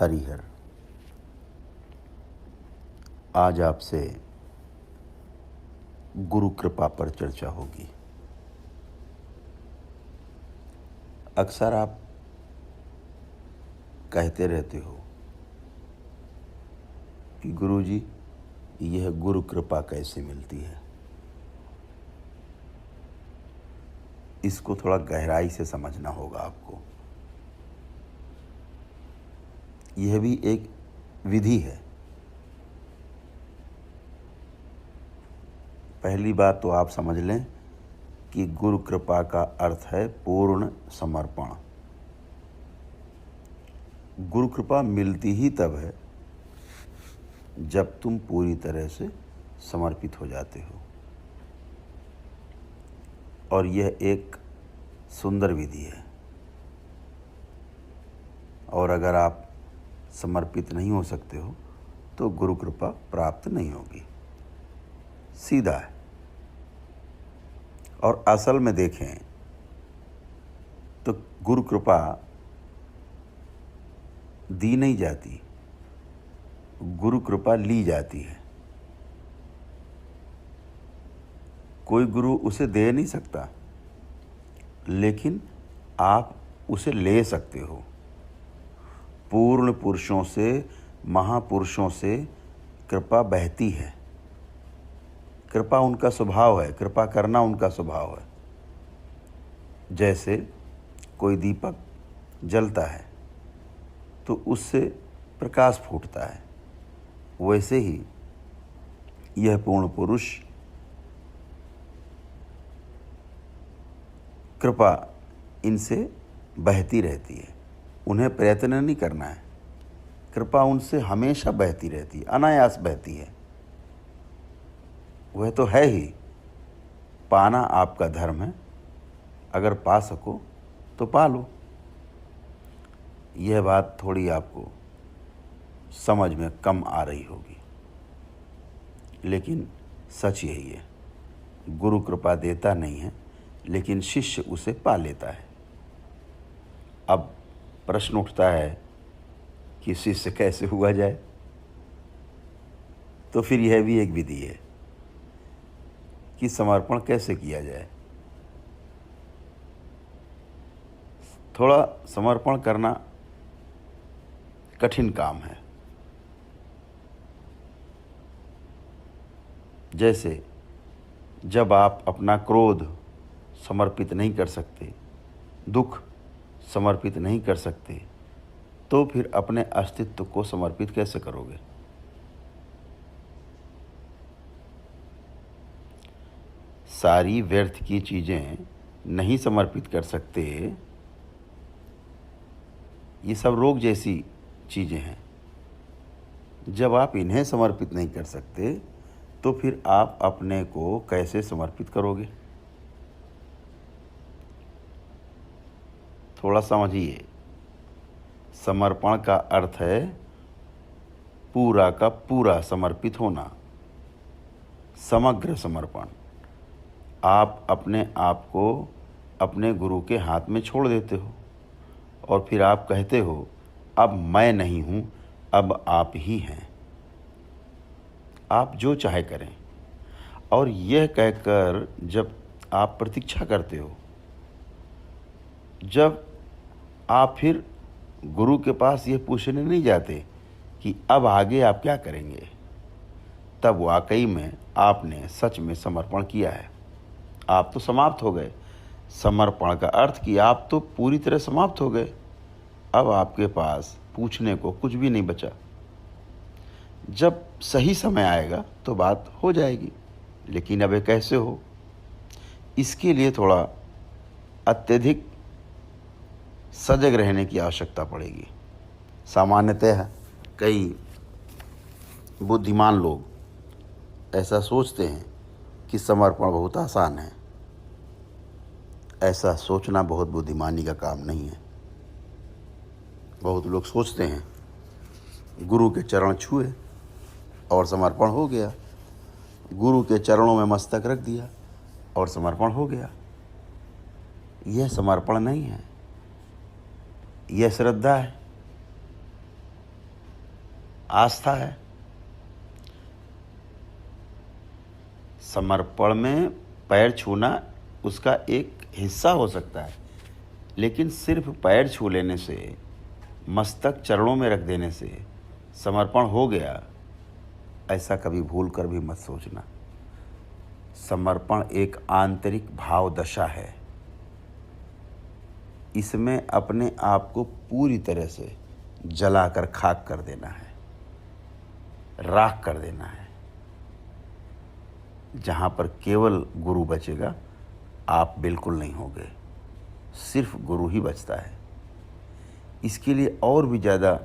हरिहर। आज आपसे गुरु कृपा पर चर्चा होगी। अक्सर आप कहते रहते हो कि गुरुजी, यह गुरु कृपा कैसे मिलती है। इसको थोड़ा गहराई से समझना होगा आपको। यह भी एक विधि है। पहली बात तो आप समझ लें कि गुरु कृपा का अर्थ है पूर्ण समर्पण। गुरु कृपा मिलती ही तब है जब तुम पूरी तरह से समर्पित हो जाते हो। और यह एक सुंदर विधि है। और अगर आप समर्पित नहीं हो सकते हो तो गुरु कृपा प्राप्त नहीं होगी। सीधा है। और असल में देखें तो गुरु कृपा दी नहीं जाती, गुरु कृपा ली जाती है। कोई गुरु उसे दे नहीं सकता, लेकिन आप उसे ले सकते हो। पूर्ण पुरुषों से, महापुरुषों से कृपा बहती है। कृपा उनका स्वभाव है, कृपा करना उनका स्वभाव है। जैसे कोई दीपक जलता है तो उससे प्रकाश फूटता है, वैसे ही यह पूर्ण पुरुष कृपा इनसे बहती रहती है। उन्हें प्रयत्न नहीं करना है। कृपा उनसे हमेशा बहती रहती है, अनायास बहती है। वह तो है ही। पाना आपका धर्म है। अगर पा सको तो पा लो। यह बात थोड़ी आपको समझ में कम आ रही होगी, लेकिन सच यही है। गुरु कृपा देता नहीं है, लेकिन शिष्य उसे पा लेता है। अब प्रश्न उठता है कि शिष्य कैसे हुआ जाए। तो फिर यह भी एक विधि है कि समर्पण कैसे किया जाए। थोड़ा समर्पण करना कठिन काम है। जैसे जब आप अपना क्रोध समर्पित नहीं कर सकते, दुख समर्पित नहीं कर सकते, तो फिर अपने अस्तित्व को समर्पित कैसे करोगे। सारी व्यर्थ की चीज़ें नहीं समर्पित कर सकते। ये सब रोग जैसी चीज़ें हैं। जब आप इन्हें समर्पित नहीं कर सकते तो फिर आप अपने को कैसे समर्पित करोगे। थोड़ा समझिए। समर्पण का अर्थ है पूरा का पूरा समर्पित होना, समग्र समर्पण। आप अपने आप को अपने गुरु के हाथ में छोड़ देते हो और फिर आप कहते हो, अब मैं नहीं हूँ, अब आप ही हैं। आप जो चाहे करें। और यह कहकर जब आप प्रतीक्षा करते हो, जब आप फिर गुरु के पास ये पूछने नहीं जाते कि अब आगे आप क्या करेंगे, तब वाकई में आपने सच में समर्पण किया है। आप तो समाप्त हो गए। समर्पण का अर्थ कि आप तो पूरी तरह समाप्त हो गए। अब आपके पास पूछने को कुछ भी नहीं बचा। जब सही समय आएगा तो बात हो जाएगी, लेकिन अब ये कैसे हो, इसके लिए थोड़ा अत्यधिक सजग रहने की आवश्यकता पड़ेगी। सामान्यतः कई बुद्धिमान लोग ऐसा सोचते हैं कि समर्पण बहुत आसान है। ऐसा सोचना बहुत बुद्धिमानी का काम नहीं है। बहुत लोग सोचते हैं गुरु के चरण छुए और समर्पण हो गया, गुरु के चरणों में मस्तक रख दिया और समर्पण हो गया। यह समर्पण नहीं है, यह श्रद्धा है। आस्था है। समर्पण में पैर छूना उसका एक हिस्सा हो सकता है, लेकिन सिर्फ पैर छू लेने से, मस्तक चरणों में रख देने से समर्पण हो गया, ऐसा कभी भूल कर भी मत सोचना। समर्पण एक आंतरिक भाव दशा है। इसमें अपने आप को पूरी तरह से जलाकर खाक कर देना है, राख कर देना है। जहाँ पर केवल गुरु बचेगा, आप बिल्कुल नहीं होगे, सिर्फ गुरु ही बचता है। इसके लिए और भी ज़्यादा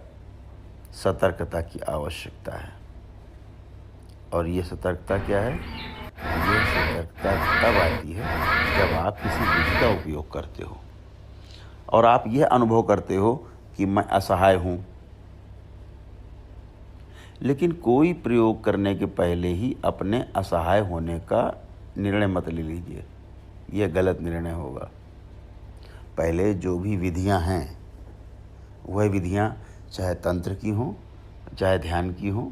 सतर्कता की आवश्यकता है। और ये सतर्कता क्या है? ये सतर्कता तब आती है जब आप किसी विधि का उपयोग करते हो और आप यह अनुभव करते हो कि मैं असहाय हूँ। लेकिन कोई प्रयोग करने के पहले ही अपने असहाय होने का निर्णय मत ले लीजिए, यह गलत निर्णय होगा। पहले जो भी विधियां हैं, वह विधियां चाहे तंत्र की हों, चाहे ध्यान की हों,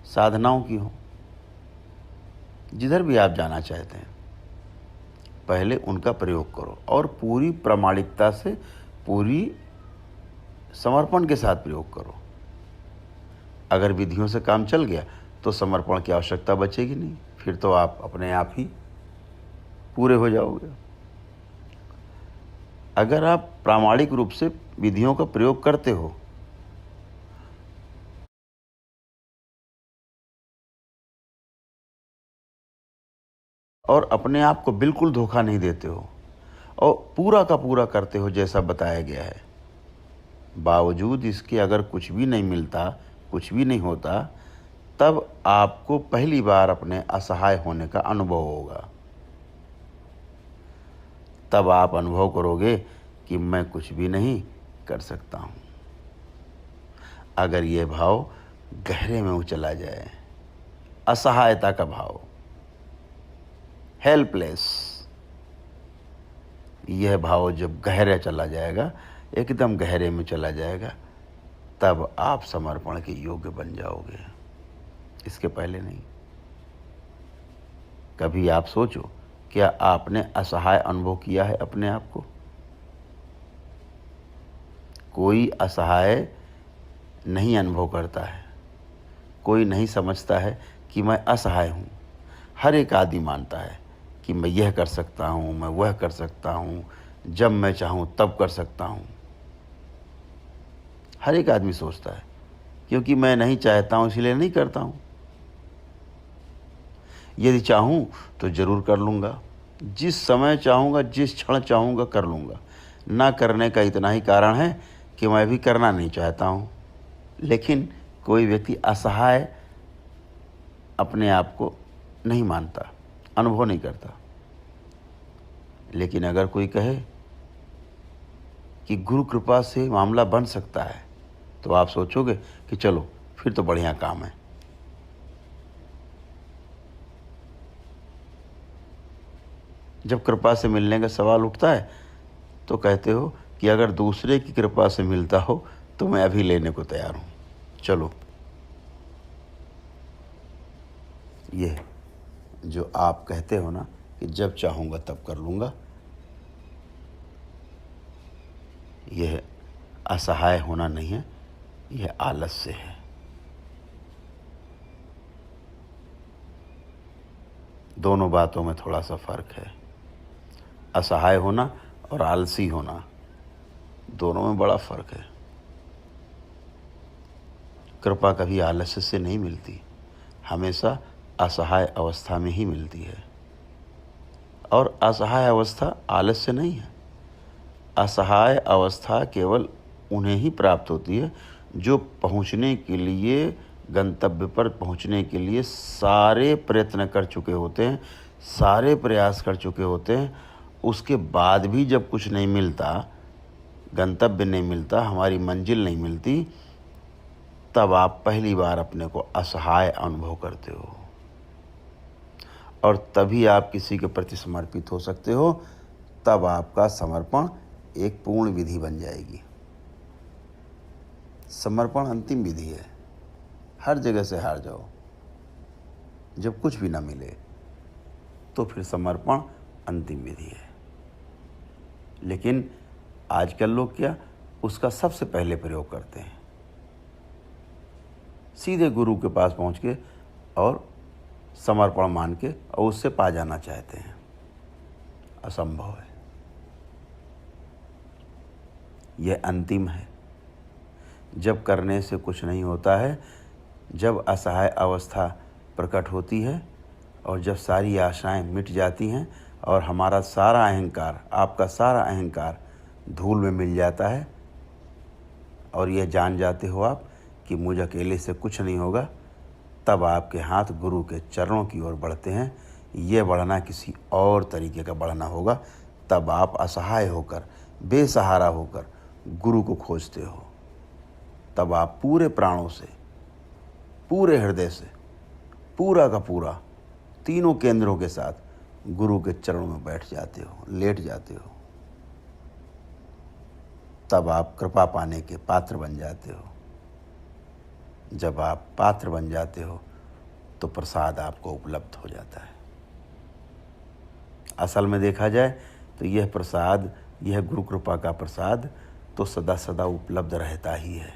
साधनाओं की हों, जिधर भी आप जाना चाहते हैं, पहले उनका प्रयोग करो और पूरी प्रामाणिकता से, पूरी समर्पण के साथ प्रयोग करो। अगर विधियों से काम चल गया तो समर्पण की आवश्यकता बचेगी नहीं, फिर तो आप अपने आप ही पूरे हो जाओगे। अगर आप प्रामाणिक रूप से विधियों का प्रयोग करते हो और अपने आप को बिल्कुल धोखा नहीं देते हो और पूरा का पूरा करते हो जैसा बताया गया है, बावजूद इसके अगर कुछ भी नहीं मिलता, कुछ भी नहीं होता, तब आपको पहली बार अपने असहाय होने का अनुभव होगा। तब आप अनुभव करोगे कि मैं कुछ भी नहीं कर सकता हूँ। अगर ये भाव गहरे में चला जाए, असहायता का भाव, हेल्पलेस, यह भाव जब गहरे चला जाएगा, एकदम गहरे में चला जाएगा, तब आप समर्पण के योग्य बन जाओगे, इसके पहले नहीं। कभी आप सोचो, क्या आपने असहाय अनुभव किया है अपने आप को? कोई असहाय नहीं अनुभव करता है, कोई नहीं समझता है कि मैं असहाय हूँ। हर एक आदमी मानता है कि मैं यह कर सकता हूँ, मैं वह कर सकता हूँ, जब मैं चाहूँ तब कर सकता हूँ। हर एक आदमी सोचता है, क्योंकि मैं नहीं चाहता हूँ इसलिए नहीं करता हूँ। यदि चाहूँ तो ज़रूर कर लूँगा, जिस समय चाहूँगा, जिस क्षण चाहूँगा कर लूँगा। ना करने का इतना ही कारण है कि मैं भी करना नहीं चाहता हूँ। लेकिन कोई व्यक्ति असहाय अपने आप को नहीं मानता, अनुभव नहीं करता। लेकिन अगर कोई कहे कि गुरु कृपा से मामला बन सकता है, तो आप सोचोगे कि चलो फिर तो बढ़िया काम है। जब कृपा से मिलने का सवाल उठता है तो कहते हो कि अगर दूसरे की कृपा से मिलता हो तो मैं अभी लेने को तैयार हूँ, चलो। ये जो आप कहते हो ना कि जब चाहूँगा तब कर लूँगा, यह असहाय होना नहीं है, यह आलस्य है। दोनों बातों में थोड़ा सा फर्क है। असहाय होना और आलसी होना, दोनों में बड़ा फर्क है। कृपा कभी आलस्य से नहीं मिलती, हमेशा असहाय अवस्था में ही मिलती है। और असहाय अवस्था आलस्य नहीं है। असहाय अवस्था केवल उन्हें ही प्राप्त होती है जो पहुंचने के लिए, गंतव्य पर पहुंचने के लिए सारे प्रयत्न कर चुके होते हैं, सारे प्रयास कर चुके होते हैं। उसके बाद भी जब कुछ नहीं मिलता, गंतव्य नहीं मिलता, हमारी मंजिल नहीं मिलती, तब आप पहली बार अपने को असहाय अनुभव करते हो। और तभी आप किसी के प्रति समर्पित हो सकते हो, तब आपका समर्पण एक पूर्ण विधि बन जाएगी। समर्पण अंतिम विधि है। हर जगह से हार जाओ, जब कुछ भी ना मिले तो फिर समर्पण अंतिम विधि है। लेकिन आजकल लोग क्या उसका सबसे पहले प्रयोग करते हैं, सीधे गुरु के पास पहुंच के और समर्पण मान के और उससे पा जाना चाहते हैं। असंभव है, यह अंतिम है। जब करने से कुछ नहीं होता है, जब असहाय अवस्था प्रकट होती है और जब सारी आशाएं मिट जाती हैं और हमारा सारा अहंकार, आपका सारा अहंकार धूल में मिल जाता है और यह जान जाते हो आप कि मुझ अकेले से कुछ नहीं होगा, तब आपके हाथ गुरु के चरणों की ओर बढ़ते हैं। यह बढ़ना किसी और तरीके का बढ़ना होगा। तब आप असहाय होकर, बेसहारा होकर गुरु को खोजते हो। तब आप पूरे प्राणों से, पूरे हृदय से, पूरा का पूरा, तीनों केंद्रों के साथ गुरु के चरणों में बैठ जाते हो, लेट जाते हो। तब आप कृपा पाने के पात्र बन जाते हो। जब आप पात्र बन जाते हो तो प्रसाद आपको उपलब्ध हो जाता है। असल में देखा जाए तो यह प्रसाद, यह गुरु कृपा का प्रसाद तो सदा सदा उपलब्ध रहता ही है।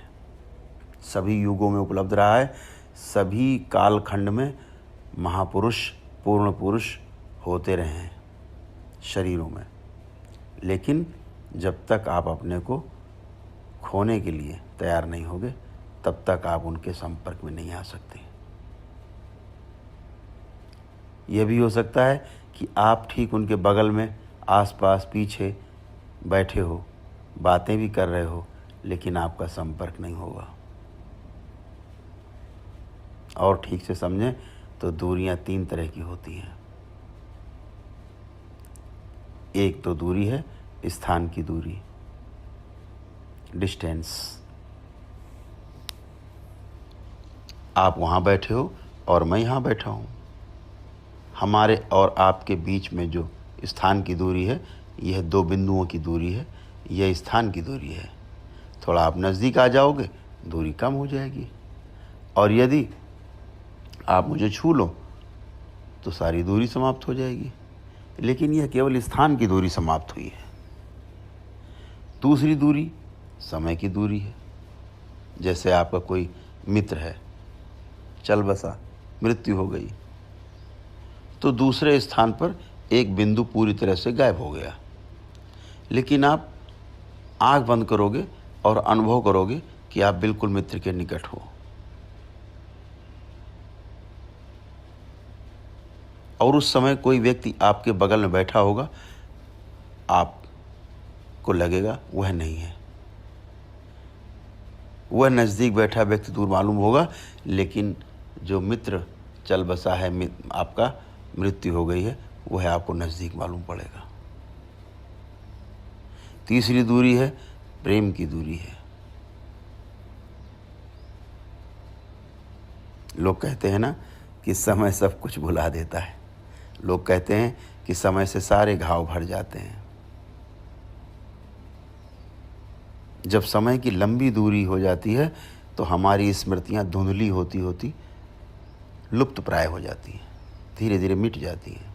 सभी युगों में उपलब्ध रहा है। सभी कालखंड में महापुरुष, पूर्ण पुरुष होते रहे हैं शरीरों में। लेकिन जब तक आप अपने को खोने के लिए तैयार नहीं होगे, तब तक आप उनके संपर्क में नहीं आ सकते। यह भी हो सकता है कि आप ठीक उनके बगल में, आसपास, पीछे बैठे हो, बातें भी कर रहे हो, लेकिन आपका संपर्क नहीं होगा। और ठीक से समझें तो दूरियां 3 तरह की होती हैं। एक तो दूरी है स्थान की दूरी, डिस्टेंस। आप वहाँ बैठे हो और मैं यहाँ बैठा हूँ। हमारे और आपके बीच में जो स्थान की दूरी है, यह 2 बिंदुओं की दूरी है, यह स्थान की दूरी है। थोड़ा आप नज़दीक आ जाओगे, दूरी कम हो जाएगी। और यदि आप मुझे छू लो तो सारी दूरी समाप्त हो जाएगी। लेकिन यह केवल स्थान की दूरी समाप्त हुई है। दूसरी दूरी समय की दूरी है। जैसे आपका कोई मित्र है, चल बसा, मृत्यु हो गई, तो दूसरे स्थान पर एक बिंदु पूरी तरह से गायब हो गया। लेकिन आप आंख बंद करोगे और अनुभव करोगे कि आप बिल्कुल मित्र के निकट हो। और उस समय कोई व्यक्ति आपके बगल में बैठा होगा, आपको लगेगा वह नहीं है। वह नज़दीक बैठा व्यक्ति दूर मालूम होगा, लेकिन जो मित्र चल बसा है, आपका मृत्यु हो गई है, वह आपको नज़दीक मालूम पड़ेगा। तीसरी दूरी है प्रेम की दूरी है। लोग कहते हैं ना कि समय सब कुछ भुला देता है। लोग कहते हैं कि समय से सारे घाव भर जाते हैं। जब समय की लंबी दूरी हो जाती है तो हमारी स्मृतियां धुंधली होती होती लुप्त प्राय हो जाती हैं, धीरे धीरे मिट जाती हैं।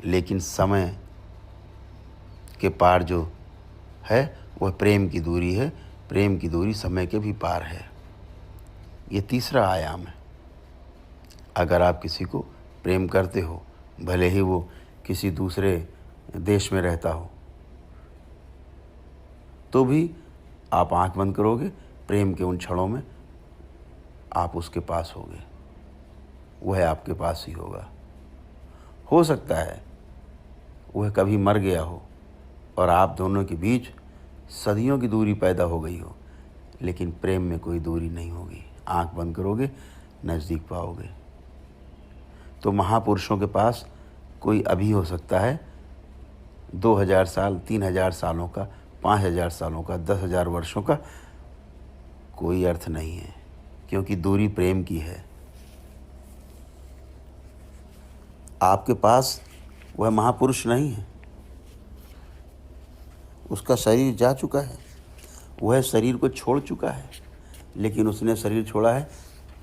लेकिन समय के पार जो है वह प्रेम की दूरी है। प्रेम की दूरी समय के भी पार है। ये तीसरा आयाम है। अगर आप किसी को प्रेम करते हो, भले ही वो किसी दूसरे देश में रहता हो, तो भी आप आंख बंद करोगे, प्रेम के उन क्षणों में आप उसके पास होगे, वह आपके पास ही होगा। हो सकता है वह कभी मर गया हो और आप दोनों के बीच सदियों की दूरी पैदा हो गई हो, लेकिन प्रेम में कोई दूरी नहीं होगी। आंख बंद करोगे, नज़दीक पाओगे। तो महापुरुषों के पास कोई अभी हो सकता है 2000 साल, 3000 सालों का, 5000 सालों का, 10,000 वर्षों का, कोई अर्थ नहीं है, क्योंकि दूरी प्रेम की है। आपके पास वह महापुरुष नहीं है, उसका शरीर जा चुका है, वह शरीर को छोड़ चुका है, लेकिन उसने शरीर छोड़ा है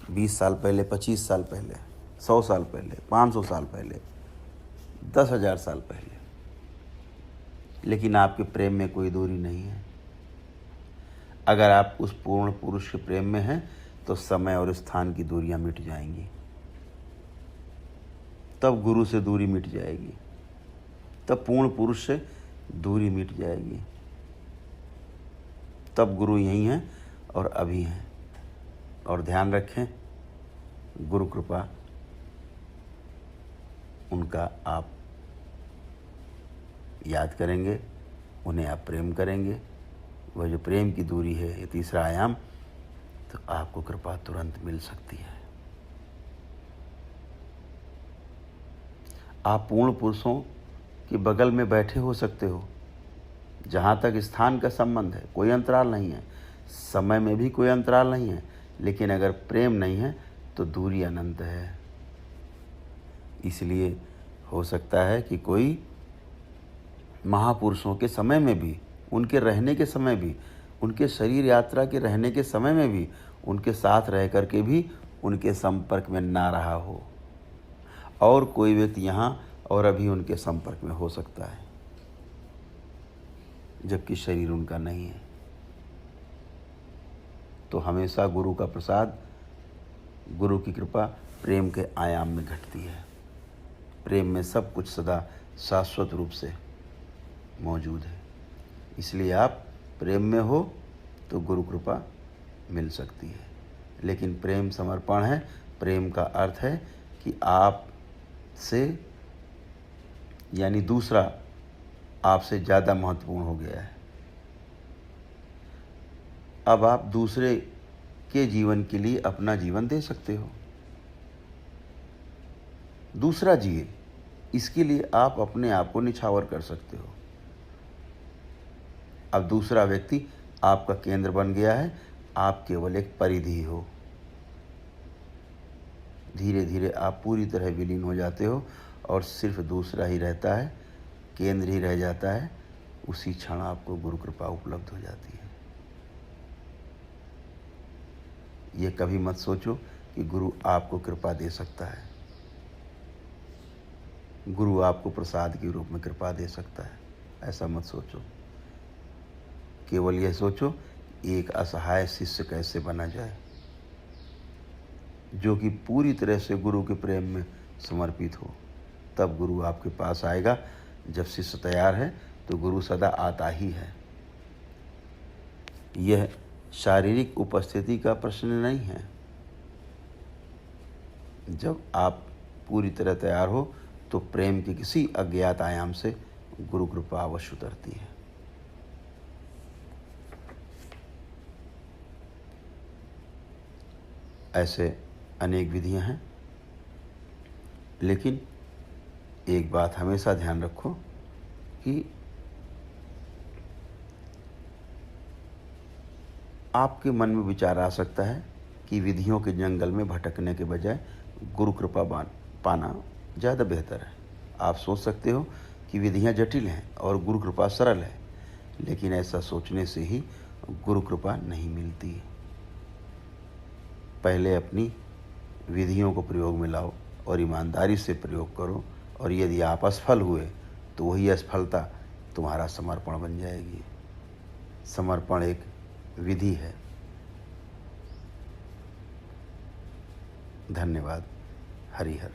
20 साल पहले, 25 साल पहले, 100 साल पहले, 500 साल पहले, 10,000 साल पहले, लेकिन आपके प्रेम में कोई दूरी नहीं है। अगर आप उस पूर्ण पुरुष के प्रेम में हैं तो समय और स्थान की दूरियां मिट जाएंगी, तब गुरु से दूरी मिट जाएगी, तब पूर्ण पुरुष से दूरी मिट जाएगी, तब गुरु यहीं हैं और अभी हैं। और ध्यान रखें, गुरु कृपा उनका आप याद करेंगे, उन्हें आप प्रेम करेंगे, वह जो प्रेम की दूरी है, ये तीसरा आयाम, तो आपको कृपा तुरंत मिल सकती है। आप पूर्ण पुरुषों के बगल में बैठे हो सकते हो। जहाँ तक स्थान का संबंध है कोई अंतराल नहीं है, समय में भी कोई अंतराल नहीं है, लेकिन अगर प्रेम नहीं है तो दूरी अनंत है। इसलिए हो सकता है कि कोई महापुरुषों के समय में भी, उनके रहने के समय भी, उनके शरीर यात्रा के रहने के समय में भी, उनके साथ रह कर के भी उनके संपर्क में ना रहा हो, और कोई व्यक्ति यहाँ और अभी उनके संपर्क में हो सकता है, जबकि शरीर उनका नहीं है। तो हमेशा गुरु का प्रसाद, गुरु की कृपा प्रेम के आयाम में घटती है। प्रेम में सब कुछ सदा शाश्वत रूप से मौजूद है। इसलिए आप प्रेम में हो तो गुरु कृपा मिल सकती है। लेकिन प्रेम समर्पण है। प्रेम का अर्थ है कि आप से, यानी दूसरा आपसे ज़्यादा महत्वपूर्ण हो गया है। अब आप दूसरे के जीवन के लिए अपना जीवन दे सकते हो, दूसरा जिए, इसके लिए आप अपने आप को निछावर कर सकते हो। अब दूसरा व्यक्ति आपका केंद्र बन गया है, आप केवल एक परिधि हो। धीरे धीरे आप पूरी तरह विलीन हो जाते हो और सिर्फ दूसरा ही रहता है, केंद्र ही रह जाता है। उसी क्षण आपको गुरु कृपा उपलब्ध हो जाती है। ये कभी मत सोचो कि गुरु आपको कृपा दे सकता है। गुरु आपको प्रसाद के रूप में कृपा दे सकता है, ऐसा मत सोचो। केवल यह सोचो एक असहाय शिष्य कैसे बना जाए, जो कि पूरी तरह से गुरु के प्रेम में समर्पित हो। तब गुरु आपके पास आएगा। जब शिष्य तैयार है तो गुरु सदा आता ही है। यह शारीरिक उपस्थिति का प्रश्न नहीं है। जब आप पूरी तरह तैयार हो तो प्रेम के किसी अज्ञात आयाम से गुरु कृपा अवश्य उतरती है। ऐसे अनेक विधियां हैं, लेकिन एक बात हमेशा ध्यान रखो कि आपके मन में विचार आ सकता है कि विधियों के जंगल में भटकने के बजाय गुरु कृपा पाना ज़्यादा बेहतर है। आप सोच सकते हो कि विधियां जटिल हैं और गुरु कृपा सरल है, लेकिन ऐसा सोचने से ही गुरु कृपा नहीं मिलती। पहले अपनी विधियों को प्रयोग में लाओ और ईमानदारी से प्रयोग करो, और यदि आप असफल हुए तो वही असफलता तुम्हारा समर्पण बन जाएगी। समर्पण एक विधि है। धन्यवाद। हरिहर।